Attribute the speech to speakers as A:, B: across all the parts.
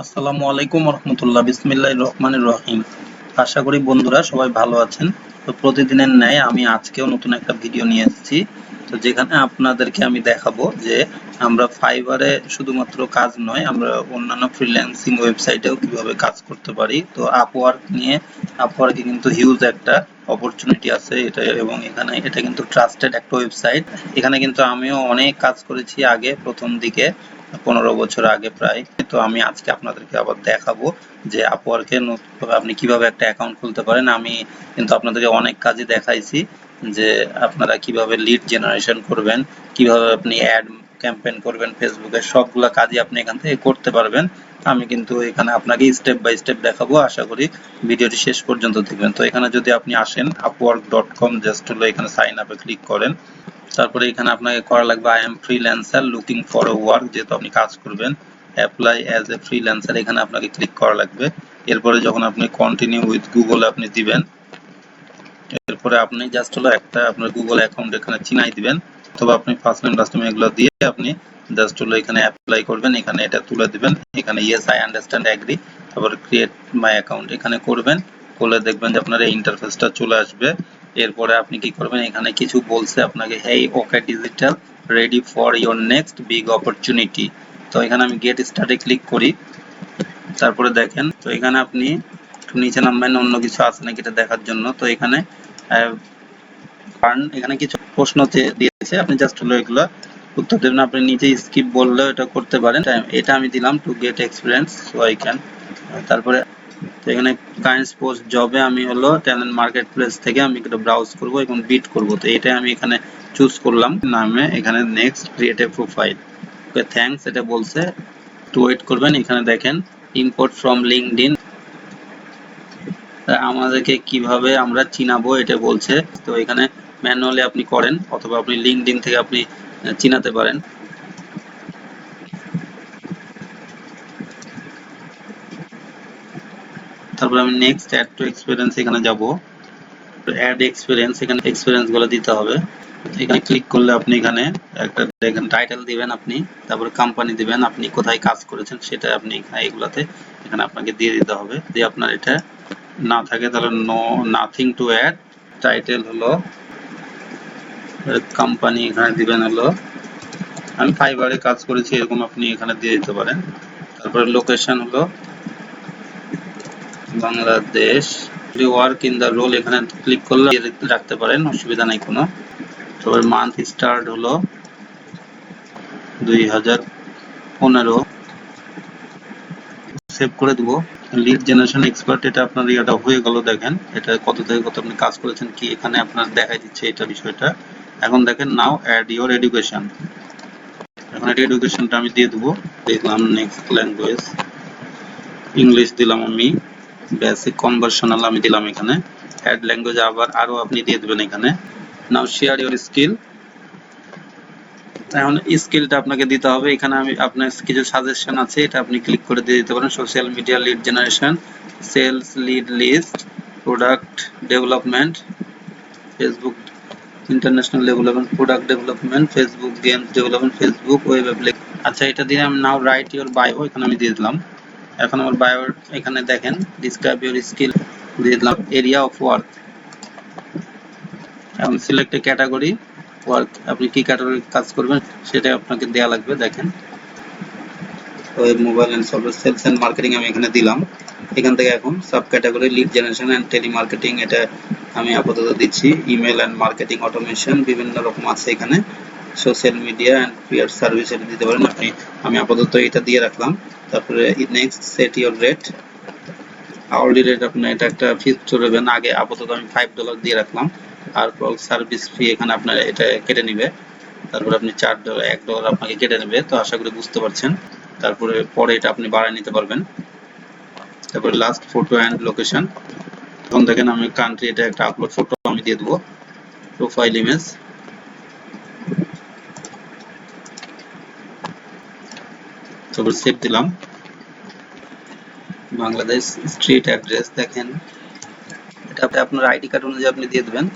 A: আসসালামু আলাইকুম রহমতুল্লাহ, বিসমিল্লাহির রহমানির রহিম। আশা করি বন্ধুরা সবাই ভালো আছেন। তো প্রতিদিনের ন্যায় আমি আজকেও নতুন একটা ভিডিও নিয়ে এসেছি। তো যেখানে আপনাদেরকে আমি দেখাবো যে আমরা ফাইবারে শুধুমাত্র কাজ নয়, আমরা অন্যান্য ফ্রিল্যান্সিং ওয়েবসাইটেও কিভাবে কাজ করতে পারি। তো আপওয়ার্ক নিয়ে, আপওয়ার্কে কিন্তু হিউজ একটা অপরচুনিটি আছে এটা, এবং এখানে এটা কিন্তু ট্রাস্টেড একটা ওয়েবসাইট। এখানে কিন্তু আমিও অনেক কাজ করেছি আগে, প্রথম দিকে 15 বছর আগে প্রায়। তো আমি আজকে আপনাদেরকে আবার দেখাবো যে আপওয়ার্কে নতুনভাবে আপনি কিভাবে একটা অ্যাকাউন্ট খুলতে পারেন। আমি কিন্তু আপনাদেরকে অনেক কাজই দেখাইছি যে আপনারা কিভাবে লিড জেনারেশন করবেন, কিভাবে আপনি অ্যাড ক্যাম্পেইন করবেন ফেসবুকে, সবগুলা কাজই আপনি এখান থেকে করতে পারবেন। আমি কিন্তু এখানে আপনাকে স্টেপ বাই স্টেপ দেখাবো, আশা করি ভিডিওটি শেষ পর্যন্ত দেখবেন। তো এখানে যদি আপনি আসেন upwork.com, জাস্ট হলো এখানে সাইন আপে ক্লিক করেন। তারপরে এখানে আপনাকে করা লাগবে I am freelancer looking for a work, যেহেতু আপনি কাজ করবেন অ্যাপ্লাই অ্যাজ এ ফ্রিল্যান্সার, এখানে আপনাকে ক্লিক করা লাগবে। এরপরে যখন আপনি কন্টিনিউ উইথ গুগল আপনি দিবেন, এরপরে আপনি জাস্ট হলো একটা আপনার গুগল অ্যাকাউন্ট এখানে চিনাই দিবেন, অথবা আপনি ফার্স্ট নেম লাস্ট নেম এগুলো দিয়ে আপনি জাস্ট হলো এখানে অ্যাপ্লাই করবেন, এখানে এটা তুলে দিবেন, এখানে ইয়েস আই আন্ডারস্ট্যান্ড এগ্রি, তারপর ক্রিয়েট মাই অ্যাকাউন্ট এখানে করবেন। করলে দেখবেন যে আপনার এই ইন্টারফেসটা চলে আসবে। এরপরে আপনি কি করবেন, এখানে কিছু বলছে আপনাকে, hey okay digital ready for your next big opportunity. তো এখানে আমি গেট স্টার্টে ক্লিক করি। তারপরে দেখেন, তো এখানে আপনি নিচে নামবেন, অন্য কিছু আছে নাকি এটা দেখার জন্য। তো এখানে এখানে কিছু প্রশ্ন দিয়েছে, আপনি জাস্ট হলো এগুলো উত্তর দেবেন। আপনি নিজে স্কিপ বললেও এটা করতে পারেন। এটা আমি দিলাম to get experience so I can. তারপরে তো এখানে কারেন্ট পোস্ট জবে আমি হলো ট্যালেন্ট মার্কেট প্লেস থেকে আমি এটা ব্রাউজ করব এবং বিট করব। তো এটা আমি এখানে চুজ করলাম নামে, এখানে next create a profile. Okay thanks এটা বলছে, একটু ওয়েট করবেন। এখানে দেখেন ইম্পোর্ট ফ্রম লিঙ্কডইন, আমাদেরকে কিভাবে আমরা চিনাবো এটা বলছে। তো এখানে ম্যানুয়ালি আপনি করেন, অথবা আপনি লিঙ্কডইন থেকে আপনি চিনাতে পারেন। তারপর আমি নেক্সট অ্যাড টু এক্সপিরিয়েন্স এখানে যাব। অ্যাড এক্সপিরিয়েন্স, এখানে এক্সপিরিয়েন্স গুলো দিতে হবে। এখানে ক্লিক করলে আপনি এখানে একটা দেখেন টাইটেল দিবেন আপনি, তারপরে কোম্পানি দিবেন, আপনি কোথায় কাজ করেছেন সেটা আপনি এগুলাতে এখানে আপনাকে দিয়ে দিতে হবে। যদি আপনার এটা না থাকে তাহলে no nothing to add. Title হলো কোম্পানি, এখানে দিবেন হলো আমি ফাইবারে কাজ করেছি এরকম আপনি এখানে দিয়ে দিতে পারেন। তারপরে লোকেশন হলো Bangladesh. Work in the role এখানে ক্লিক করলে রাখতে পারেন, অসুবিধা নাই কোনো। তারপরে মান্থ স্টার্ট হলো 2015, সেভ করে দেবো। লিড জেনারেশন এক্সপার্ট, এটা আপনার এটা হয়ে গেল। দেখেন এটা কত থেকে কত আপনি কাজ করেছেন কি এখানে আপনার দেখাই দিচ্ছে এটা বিষয়টা। এখন দেখেন নাও অ্যাড ইওর এডুকেশন, এখন এটা এডুকেশনটা আমি দিয়ে দেবো। দেখলাম নেক্সট ল্যাঙ্গুয়েজ, ইংলিশ দিলাম আমি, বেসিক কনভার্সনাল আমি দিলাম এখানে। অ্যাড ল্যাঙ্গুয়েজ আবার আরো আপনি দিয়ে দেবেন এখানে। নাও শেয়ার ইওর স্কিল, এখন স্কিলটা আপনাকে দিতে হবে। এখানে আমি আপনার কিছু সাজেশন আছে, এটা আপনি ক্লিক করে দিয়ে দিতে পারেন। Social media lead generation, sales lead list, product development, Facebook international development, product development, Facebook games development, Facebook web application. আচ্ছা এটা দিয়ে আমি নাও রাইট ইওর বায়ো, এখানে আমি দিয়ে দিলাম। এখন আমার বায়োর এখানে দেখেন ডিসক্রাইব ইওর স্কিল দিয়ে দিলাম। এরিয়া অফ ওয়ার্ক, এখন সিলেক্ট এ ক্যাটাগরি ওয়ার্ক, আপনি কি ক্যাটাগরি কাজ করবেন সেটা আপনাকে দেয়া লাগবে। দেখেন web mobile and software sales and marketing আমি এখানে দিলাম। এখান থেকে এখন subcategory lead generation and telemarketing এটা আমি আপাতত দিচ্ছি। ইমেল এন্ড মার্কেটিং অটোমেশন বিভিন্ন রকম আছে এখানে। Social media and PR service এটা দিতে পারেন আপনি, আমি আপাতত এটা দিয়ে রাখলাম। তারপরে next set your rate, hourly rate আপনি এটা একটা ফিক্স করবেন। আগে আপাতত আমি $5 দিয়ে রাখলাম। আর সার্ভিস ফি এখানে আপনার এটা কেটে নিবে, তারপরে আপনি $4 $1 আপনাকে কেটে নেবে। তো আশা করি বুঝতে পারছেন। তারপরে পরে এটা আপনি বাড়ায় নিতে পারবেন। তারপরে লাস্ট ফটো অ্যান্ড লোকেশন, এখন দেখেন আমি কান্ট্রি এটা একটা আপলোড ফটো আমি দিয়ে দেবো। প্রোফাইল ইমেজ, তারপর সেভ দিলাম। বাংলাদেশ স্ট্রিট অ্যাড্রেস দেখেন, এটা আপনার আইডি কার্ড অনুযায়ী আপনি দিয়ে দেবেন।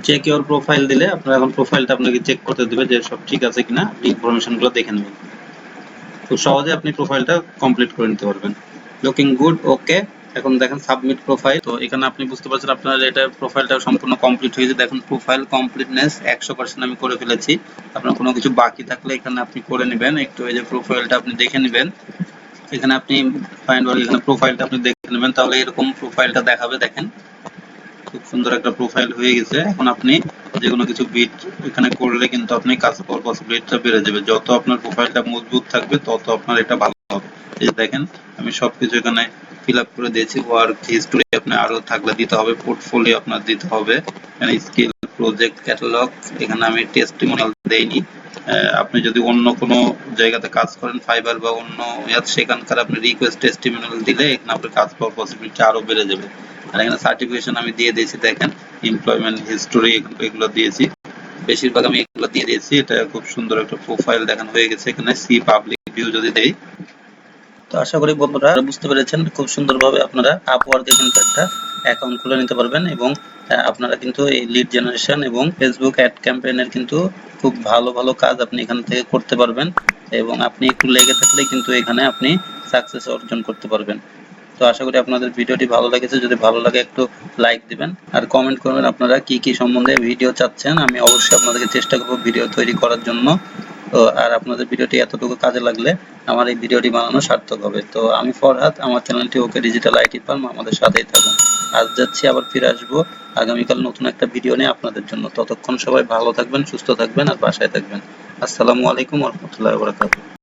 A: চেক ইওর প্রোফাইল দিলে আপনার এখন প্রোফাইলটা আপনাকে চেক করতে দেবে যে সব ঠিক আছে কিনা, ইনফরমেশনগুলো দেখে নেবেন। খুব সহজে আপনি প্রোফাইলটা কমপ্লিট করে নিতে পারবেন। লুকিং গুড, ওকে। এখন দেখেন সাবমিট প্রোফাইল। তো এখানে আপনি বুঝতে পারছেন আপনার এটা প্রোফাইলটা সম্পূর্ণ কমপ্লিট হয়েছে। দেখুন প্রোফাইল কমপ্লিটনেস 100% আমি করে ফেলেছি। আপনার কোনো কিছু বাকি থাকলে এখানে আপনি করে নেবেন। একটু এই যে প্রোফাইলটা আপনি দেখে নেবেন। এখানে আপনি ফাইন্ড এখানে প্রোফাইলটা আপনি দেখে নেবেন, তাহলে এরকম প্রোফাইলটা দেখাবে। দেখেন খুব সুন্দর একটা প্রোফাইল হয়ে গেছে। এখন আপনি যে কোনো কিছু বিট এখানে করলে কিন্তু আপনি কাজ করার পসিবিলিটিটা বেড়ে যাবে। যত আপনার প্রোফাইলটা মজবুত থাকবে তত আপনার এটা ভালো হবে। এই দেখেন আমি সবকিছু এখানে ফিল আপ করে দিয়েছি। ওয়ার্ক হিস্টোরি আপনার আরো থাকলে দিতে হবে, পোর্টফোলিও আপনার দিতে হবে, এখানে স্কিল, প্রজেক্ট ক্যাটালগ। এখানে আমি টেস্টিমোনিয়াল দেইনি। আপনি যদি অন্য কোনো জায়গাতে কাজ করেন, ফাইবার বা অন্য সেখানকার আপনি রিকোয়েস্ট টেস্টিমোনিয়াল দিলে এখানে আপনার কাজ পাওয়ার পসিবিলিটি আরো বেড়ে যাবে। আর এখানে সার্টিফিকেশন আমি দিয়ে দিয়েছি। দেখেন এমপ্লয়মেন্ট হিস্টোরি এগুলো দিয়েছি, বেশিরভাগ আমি এগুলো দিয়ে দিয়েছি। এটা খুব সুন্দর একটা প্রোফাইল দেখেন হয়ে গেছে। এখানে সি পাবলিক ভিউ যদি দেই, তো আশা করি বন্ধুরা বুঝতে পেরেছেন। খুব সুন্দরভাবে আপনারা আপওয়ার্কে কিন্তু একটা অ্যাকাউন্ট খুলে নিতে পারবেন এবং আপনারা কিন্তু এই লিড জেনারেশন এবং ফেসবুক অ্যাড ক্যাম্পেইনের কিন্তু খুব ভালো ভালো কাজ আপনি এখান থেকে করতে পারবেন এবং আপনি একটু লেগে থাকলে কিন্তু এখানে আপনি সাকসেস অর্জন করতে পারবেন। তো আশা করি আপনাদের ভিডিওটি ভালো লেগেছে। যদি ভালো লাগে একটু লাইক দিবেন আর কমেন্ট করবেন আপনারা কি কি সম্বন্ধে ভিডিও চাচ্ছেন। আমি অবশ্যই আপনাদেরকে চেষ্টা করব ভিডিও তৈরি করার জন্য। তো আর আপনাদের ভিডিওটি এতটুকু কাজে লাগলে আমার এই ভিডিওটি বানানো সার্থক হবে। তো আমি ফরহাদ, আমার চ্যানেলটি ওকে ডিজিটাল আইটি ফার্ম, আমাদের সাথেই থাকুন। আজ যাচ্ছি, আবার ফিরে আসবো আগামীকাল নতুন একটা ভিডিও নিয়ে আপনাদের জন্য। ততক্ষণ সবাই ভালো থাকবেন, সুস্থ থাকবেন আর বাসায় থাকবেন। আসসালামু আলাইকুম ওয়া রাহমাতুল্লাহি ওয়া বারাকাতুহু।